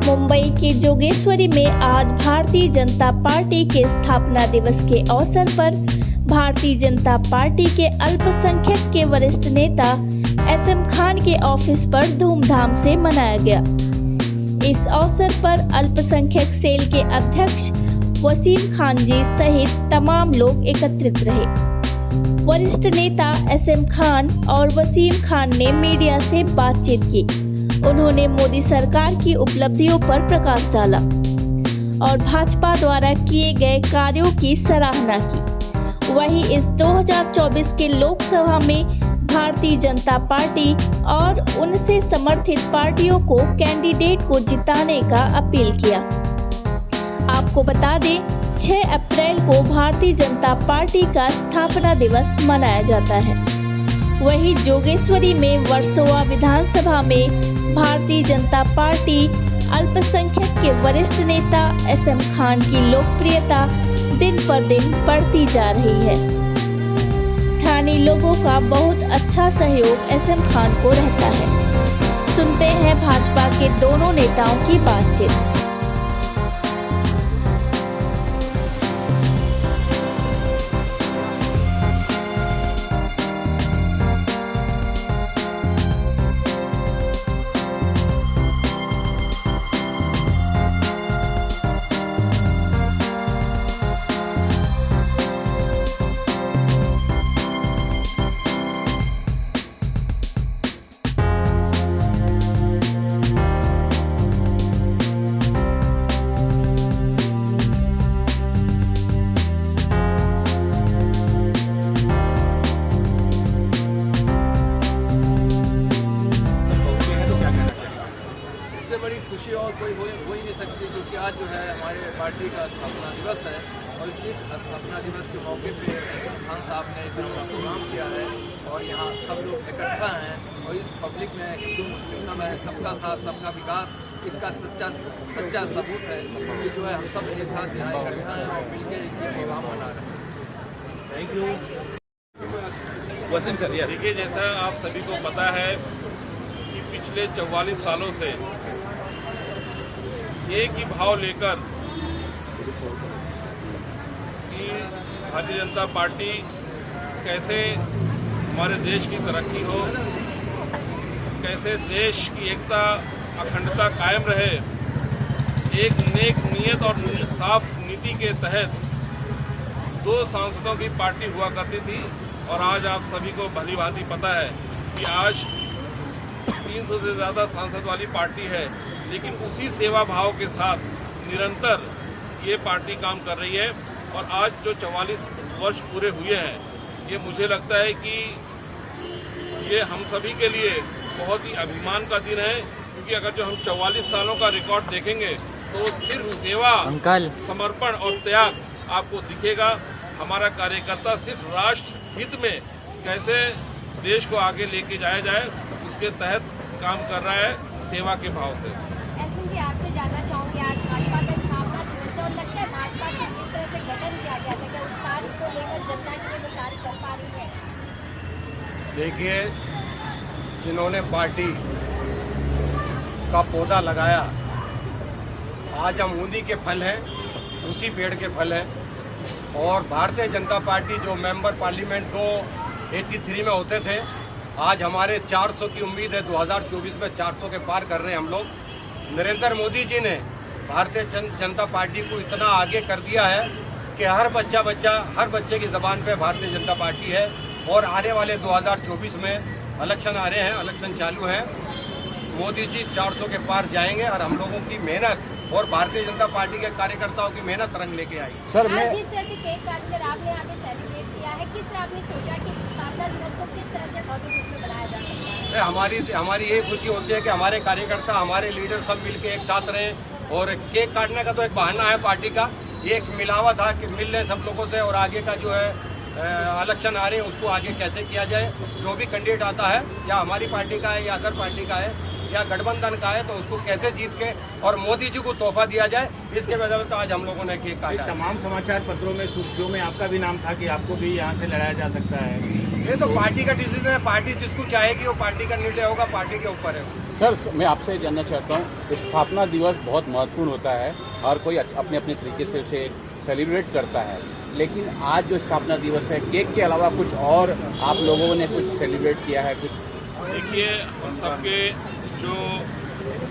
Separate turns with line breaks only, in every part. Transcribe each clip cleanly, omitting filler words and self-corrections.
मुंबई के जोगेश्वरी में आज भारतीय जनता पार्टी के स्थापना दिवस के अवसर पर भारतीय जनता पार्टी के अल्पसंख्यक के वरिष्ठ नेता एसएम खान के ऑफिस पर धूमधाम से मनाया गया। इस अवसर पर अल्पसंख्यक सेल के अध्यक्ष वसीम खान जी सहित तमाम लोग एकत्रित रहे। वरिष्ठ नेता एसएम खान और वसीम खान ने मीडिया से बातचीत की। उन्होंने मोदी सरकार की उपलब्धियों पर प्रकाश डाला और भाजपा द्वारा किए गए कार्यों की सराहना की। वहीं इस 2024 के लोकसभा में भारतीय जनता पार्टी और उनसे समर्थित पार्टियों को कैंडिडेट को जिताने का अपील किया। आपको बता दें, 6 अप्रैल को भारतीय जनता पार्टी का स्थापना दिवस मनाया जाता है। वहीं जोगेश्वरी में वर्सोवा विधानसभा में भारतीय जनता पार्टी अल्पसंख्यक के वरिष्ठ नेता एसएम खान की लोकप्रियता दिन पर दिन बढ़ती जा रही है। स्थानीय लोगों का बहुत अच्छा सहयोग एसएम खान को रहता है। सुनते हैं भाजपा के दोनों नेताओं की बातचीत।
बड़ी खुशी और कोई हो ही नहीं सकती, क्योंकि आज जो है हमारे पार्टी का स्थापना दिवस है और इस स्थापना दिवस के मौके पे एसएम खान साहब ने इतना बड़ा प्रोग्राम किया है और यहाँ सब लोग इकट्ठा हैं और इस पब्लिक में हिंदू मुस्लिम सब है, सबका साथ सबका विकास, इसका सच्चा सबूत है कि जो है हम सब एक साथ यहाँ इकट्ठा हैं और मिलकर ये प्रोग्राम मना रहे हैं।
Thank you.
वसीम सर, देखिए जैसा आप सभी को पता है कि पिछले 44 सालों से एक ही भाव लेकर कि भारतीय जनता पार्टी कैसे हमारे देश की तरक्की हो, कैसे देश की एकता अखंडता कायम रहे, एक नेक नीयत और साफ नीति के तहत 2 सांसदों की पार्टी हुआ करती थी। और आज आप सभी को भली भांति पता है कि आज 300 से ज़्यादा सांसद वाली पार्टी है, लेकिन उसी सेवा भाव के साथ निरंतर ये पार्टी काम कर रही है। और आज जो 44 वर्ष पूरे हुए हैं, ये मुझे लगता है कि ये हम सभी के लिए बहुत ही अभिमान का दिन है, क्योंकि अगर जो हम 44 सालों का रिकॉर्ड देखेंगे तो सिर्फ सेवा, समर्पण और त्याग आपको दिखेगा। हमारा कार्यकर्ता सिर्फ राष्ट्र हित में कैसे देश को आगे लेके जाया जाए, उसके तहत काम कर रहा है, सेवा के भाव से।
एसएम जी, आपसे जानना चाहूँगी, आज भाजपा का स्थापना दिवस है और लगता है भाजपा का जिस तरह से गठन किया गया था, क्या उस कार्य को लेकर जनता के लिए कार्य कर पा रही है?
देखिए, जिन्होंने पार्टी का पौधा लगाया, आज हम उन्हीं के फल हैं, उसी पेड़ के फल हैं। और भारतीय जनता पार्टी जो मेंबर पार्लियामेंट 283 में होते थे, आज हमारे 400 की उम्मीद है। 2024 में 400 के पार कर रहे हैं हम लोग। नरेंद्र मोदी जी ने भारतीय जनता पार्टी को इतना आगे कर दिया है कि हर बच्चे की ज़बान पे भारतीय जनता पार्टी है। और आने वाले 2024 में इलेक्शन आ रहे हैं, इलेक्शन चालू हैं, मोदी जी 400 के पार जाएंगे और हम लोगों की मेहनत और भारतीय जनता पार्टी के कार्यकर्ताओं की मेहनत रंग लेके आई।
सर, मैं जिस तरह से केक काटकर आपने यहाँ पे सेलिब्रेट किया है, किस तरह आपने सोचा कि स्थापना दिवस को किस तरह से भव्य रूप में बनाया जा सकता है?
हमारी ये खुशी होती है कि हमारे कार्यकर्ता, हमारे लीडर सब मिलके एक साथ रहें। और केक काटने का तो एक बहाना है पार्टी का, ये एक मिलावा था कि मिल रहे सब लोगों से, और आगे का जो है इलेक्शन आ रहे हैं उसको आगे कैसे किया जाए। जो भी कैंडिडेट आता है, या हमारी पार्टी का है या अदर पार्टी का है या गठबंधन का है, तो उसको कैसे जीत के और मोदी जी को तोहफा दिया जाए, इसके वजह से तो आज हम लोगों ने केक काटा।
तमाम समाचार पत्रों में सुर्खियों में आपका भी नाम था कि आपको भी यहाँ से लड़ाया जा सकता है।
ये तो पार्टी का डिसीजन है, पार्टी जिसको चाहेगी वो पार्टी का निर्णय होगा, पार्टी के ऊपर है।
सर, मैं आपसे जानना चाहता हूँ, स्थापना दिवस बहुत महत्वपूर्ण होता है, हर कोई अपने अपने तरीके से उसे सेलिब्रेट करता है, लेकिन आज जो स्थापना दिवस है, केक के अलावा कुछ और आप लोगों ने कुछ सेलिब्रेट किया है? कुछ
देखिए, हम सबके जो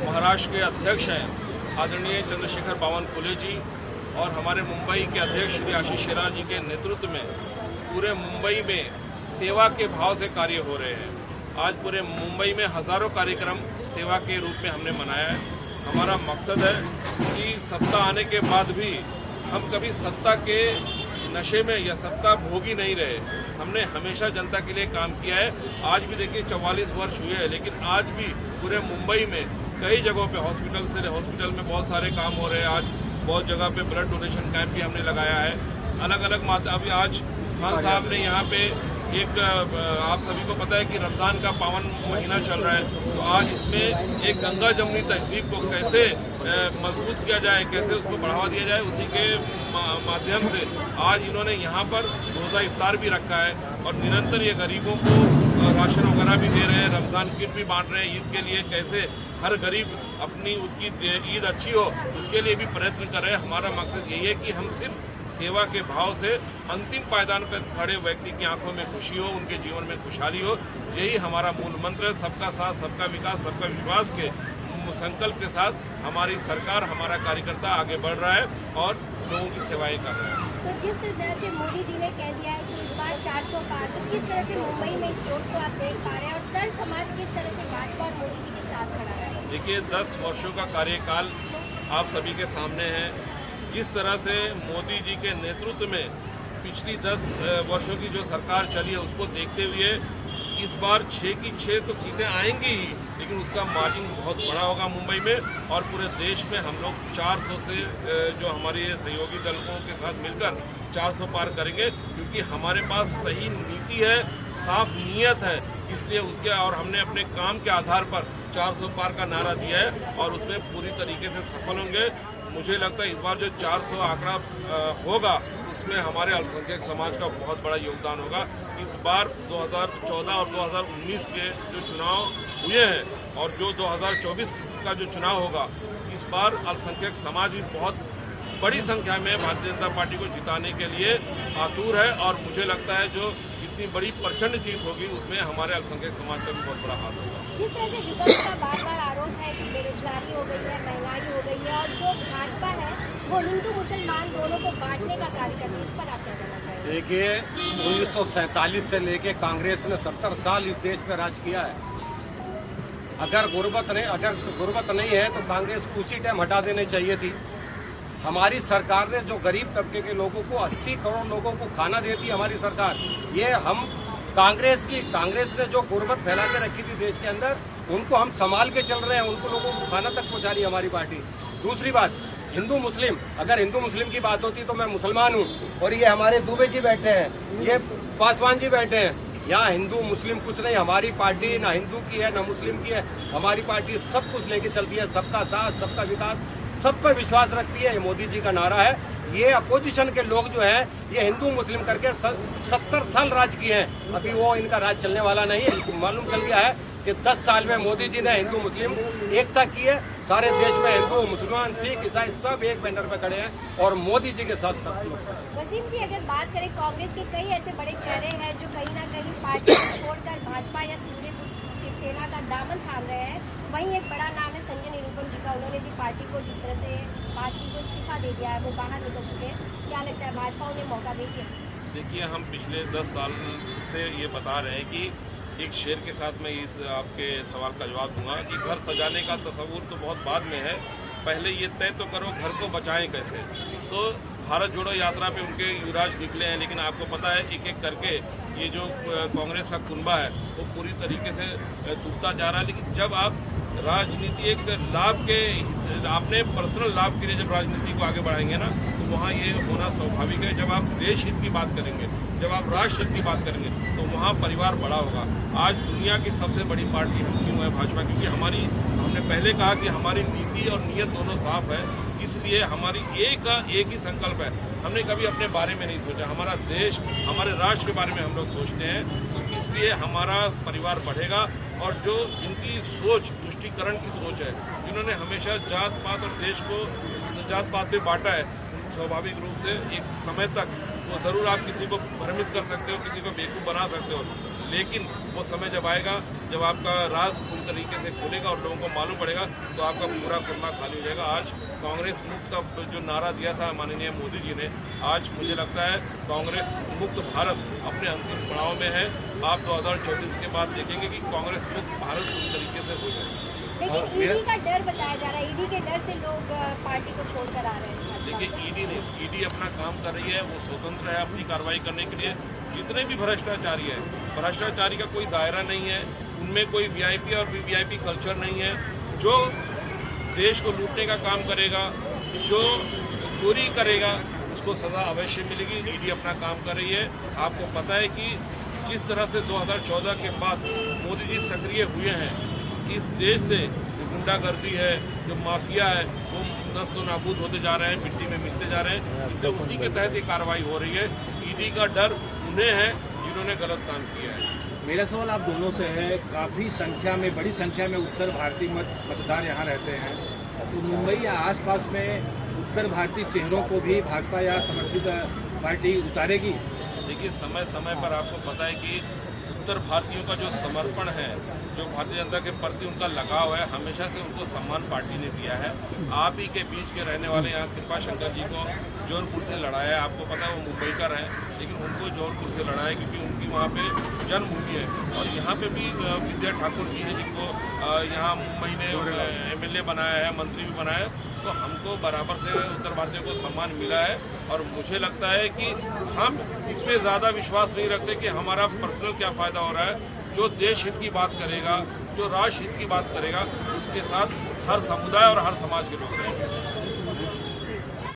महाराष्ट्र के अध्यक्ष हैं आदरणीय चंद्रशेखर बावनकुले जी और हमारे मुंबई के अध्यक्ष श्री आशीष शेलार जी के नेतृत्व में पूरे मुंबई में सेवा के भाव से कार्य हो रहे हैं। आज पूरे मुंबई में हजारों कार्यक्रम सेवा के रूप में हमने मनाया है। हमारा मकसद है कि सत्ता आने के बाद भी हम कभी सत्ता के नशे में या सत्ता भोगी नहीं रहे। हमने हमेशा जनता के लिए काम किया है। आज भी देखिए 44 वर्ष हुए हैं, लेकिन आज भी पूरे मुंबई में कई जगहों पे हॉस्पिटल में बहुत सारे काम हो रहे हैं। आज बहुत जगह पे ब्लड डोनेशन कैंप भी हमने लगाया है। अलग अलग अभी आज खान साहब ने यहाँ पे एक, आप सभी को पता है कि रमज़ान का पावन महीना चल रहा है, तो आज इसमें एक गंगा जमुनी तहजीब को कैसे मजबूत किया जाए, कैसे उसको बढ़ावा दिया जाए, उसी के माध्यम से आज इन्होंने यहाँ पर रोज़ा इफ्तार भी रखा है और निरंतर ये गरीबों को राशन वगैरह भी दे रहे हैं, रमज़ान किट भी बांट रहे हैं। ईद के लिए कैसे हर गरीब अपनी उसकी ईद अच्छी हो, उसके लिए भी प्रयत्न कर रहे हैं। हमारा मकसद यही है कि हम सिर्फ सेवा के भाव से अंतिम पायदान पर खड़े व्यक्ति की आंखों में खुशी हो, उनके जीवन में खुशहाली हो, यही हमारा मूल मंत्र है। सबका साथ, सबका विकास, सबका विश्वास के संकल्प के साथ हमारी सरकार, हमारा कार्यकर्ता आगे बढ़ रहा है और लोगों की सेवाएं कर रहे हैं।
तो जिस तरह से मोदी जी ने कह दिया है कि इस बार 400 पार, तो किस तरह से मुंबई में इस जोश को आप देख पा रहे हैं और सर समाज किस तरह से भाजपा और मोदी जी के साथ खड़ा है?
देखिए, 10 वर्षों का कार्यकाल आप सभी के सामने है। जिस तरह से मोदी जी के नेतृत्व में पिछली 10 वर्षों की जो सरकार चली है, उसको देखते हुए इस बार 6 की 6 तो सीटें आएंगी ही, लेकिन उसका मार्जिन बहुत बड़ा होगा मुंबई में। और पूरे देश में हम लोग 400 से जो हमारे सहयोगी दलों के साथ मिलकर 400 पार करेंगे, क्योंकि हमारे पास सही नीति है, साफ नीयत है, इसलिए उसके और हमने अपने काम के आधार पर 400 पार का नारा दिया है और उसमें पूरी तरीके से सफल होंगे। मुझे लगता है इस बार जो 400 आंकड़ा होगा, उसमें हमारे अल्पसंख्यक समाज का बहुत बड़ा योगदान होगा। इस बार 2014 और 2019 के जो चुनाव हुए हैं और जो 2024 का जो चुनाव होगा, इस बार अल्पसंख्यक समाज भी बहुत बड़ी संख्या में भारतीय जनता पार्टी को जिताने के लिए आतुर है और मुझे लगता है जो इतनी बड़ी प्रचंड जीत होगी, उसमें हमारे अल्पसंख्यक समाज का भी बहुत बड़ा हाथ होगा।
जिस तरह से विपक्ष का बार-बार आरोप है कि बेरोजगारी हो गई है, महंगाई हो गई है और जो भाजपा है वो हिंदू मुसलमान दोनों को बांटने का कार्य कर रही है, इस पर आप क्या कहना चाहेंगे?
देखिए, 1947 से लेके कांग्रेस ने 70 साल इस देश पे राज किया है। अगर गुर्बत नहीं है तो कांग्रेस उसी टाइम हटा देनी चाहिए थी। हमारी सरकार ने जो गरीब तबके के लोगों को 80 करोड़ लोगों को खाना देती हमारी सरकार, ये हम कांग्रेस ने जो गुर्बत फैला के रखी थी देश के अंदर, उनको हम संभाल के चल रहे हैं, उनको लोगों को खाना तक पहुंचा रही है हमारी पार्टी। दूसरी बात, हिंदू मुस्लिम, अगर हिंदू मुस्लिम की बात होती तो मैं मुसलमान हूँ और ये हमारे दुबे जी बैठे हैं, ये पासवान जी बैठे हैं। यहाँ हिंदू मुस्लिम कुछ नहीं, हमारी पार्टी ना हिंदू की है ना मुस्लिम की है, हमारी पार्टी सब कुछ लेके चलती है, सबका साथ, सबका विकास, सब पर विश्वास रखती है। ये मोदी जी का नारा है। ये अपोजिशन के लोग जो हैं, ये हिंदू मुस्लिम करके 70 साल राज किए हैं, अभी वो इनका राज चलने वाला नहीं है। इनको मालूम चल गया है कि 10 साल में मोदी जी ने हिंदू मुस्लिम एकता की है। सारे देश में हिंदू मुसलमान सिख ईसाई सब एक बैनर पे खड़े हैं और मोदी जी के साथ सब लोग।
वसीम जी, अगर बात करें कांग्रेस के कई ऐसे बड़े चेहरे हैं जो कहीं ना कहीं पार्टी को छोड़कर भाजपा या शिवसेना का दामन थाम रहे हैं, वहीं एक बड़ा नाम है संजय निरुपम जी का। उन्होंने भी पार्टी को जिस तरह से पार्टी को इस्तीफा दे दिया है, वो बाहर निकल चुके हैं, क्या लगता है भाजपा उन्हें मौका देगी?
देखिए, हम पिछले 10 साल से ये बता रहे हैं कि एक शेर के साथ मैं इस आपके सवाल का जवाब दूंगा कि घर सजाने का तस्वुर तो बहुत बाद में है, पहले ये तय तो करो घर को बचाएं कैसे। तो भारत जोड़ो यात्रा पे उनके युवराज निकले हैं, लेकिन आपको पता है एक एक करके ये जो कांग्रेस का कुनबा है वो पूरी तरीके से टूटता जा रहा है। लेकिन जब आप राजनीति एक लाभ के, अपने पर्सनल लाभ के लिए जब राजनीति को आगे बढ़ाएंगे ना, तो वहाँ ये होना स्वाभाविक है। जब आप देश हित की बात करेंगे, जब आप राष्ट्र हित की बात करेंगे, तो वहाँ परिवार बड़ा होगा। आज दुनिया की सबसे बड़ी पार्टी हम क्यों है भाजपा, क्योंकि हमने पहले कहा कि हमारी नीति और नीयत दोनों साफ है, इसलिए हमारी एक ही संकल्प है। हमने कभी अपने बारे में नहीं सोचा, हमारा देश, हमारे राष्ट्र के बारे में हम लोग सोचते हैं, तो इसलिए हमारा परिवार बढ़ेगा और जो जिनकी सोच तुष्टीकरण की सोच है, जिन्होंने हमेशा जात पात और देश को जात पात पे बांटा है, स्वाभाविक रूप से एक समय तक वो ज़रूर आप किसी को भ्रमित कर सकते हो, किसी को बेवकूफ़ बना सकते हो, लेकिन वो समय जब आएगा, जब आपका राज पूरी तरीके से खुलेगा और लोगों को मालूम पड़ेगा, तो आपका पूरा खुलना खाली हो जाएगा। आज कांग्रेस मुक्त का जो नारा दिया था माननीय मोदी जी ने, आज मुझे लगता है कांग्रेस मुक्त भारत अपने अंतिम पड़ाव में है। आप 2024 के बाद देखेंगे कि कांग्रेस मुक्त भारत पूरी तरीके से हो जाएगा।
लेकिन ईडी का डर बताया जा रहा है, ईडी के डर से लोग पार्टी को छोड़कर आ रहे हैं।
देखिए, ईडी नहीं, ईडी अपना काम कर रही है, वो स्वतंत्र है अपनी कार्रवाई करने के लिए। जितने भी भ्रष्टाचारी है, भ्रष्टाचारी का कोई दायरा नहीं है, उनमें कोई वीआईपी और वीवीआईपी कल्चर नहीं है। जो देश को लूटने का काम करेगा, जो चोरी करेगा, उसको सजा अवश्य मिलेगी। ईडी अपना काम कर रही है। आपको पता है कि जिस तरह से 2014 के बाद मोदी जी सक्रिय हुए हैं, इस देश से जो गुंडागर्दी है, जो माफिया है, वो नस्ल नाबूद होते जा रहे हैं, मिट्टी में मिलते जा रहे हैं। इसलिए उसी के तहत ये कार्रवाई हो रही है। ईडी का डर उन्हें है जिन्होंने गलत काम किया है।
मेरा सवाल आप दोनों से है, काफ़ी संख्या में, बड़ी संख्या में उत्तर भारतीय मतदार यहाँ रहते हैं, तो मुंबई या आसपास में उत्तर भारतीय चेहरों को भी भाजपा या समर्थित पार्टी उतारेगी?
देखिए, समय समय पर आपको पता है कि उत्तर भारतीयों का जो समर्पण है, जो भारतीय जनता के प्रति उनका लगाव है, हमेशा से उनको सम्मान पार्टी ने दिया है। आप ही के बीच के रहने वाले यहाँ कृपा शंकर जी को जौनपुर से लड़ाया है। आपको पता है वो मुंबईकर हैं, लेकिन उनको जौनपुर से लड़ाया क्योंकि उनकी वहाँ पे जन्मभूमि है। और यहाँ पे भी विद्या ठाकुर जी हैं, जिनको यहाँ मुंबई ने MLA बनाया है, मंत्री भी बनाया है। तो हमको बराबर से उत्तर भारतीयों को सम्मान मिला है। और मुझे लगता है कि हम इसमें ज़्यादा विश्वास नहीं रखते कि हमारा पर्सनल क्या फ़ायदा हो रहा है। जो देश हित की बात करेगा, जो राष्ट्र हित की बात करेगा, उसके साथ हर समुदाय और हर समाज के लोग रहेंगे।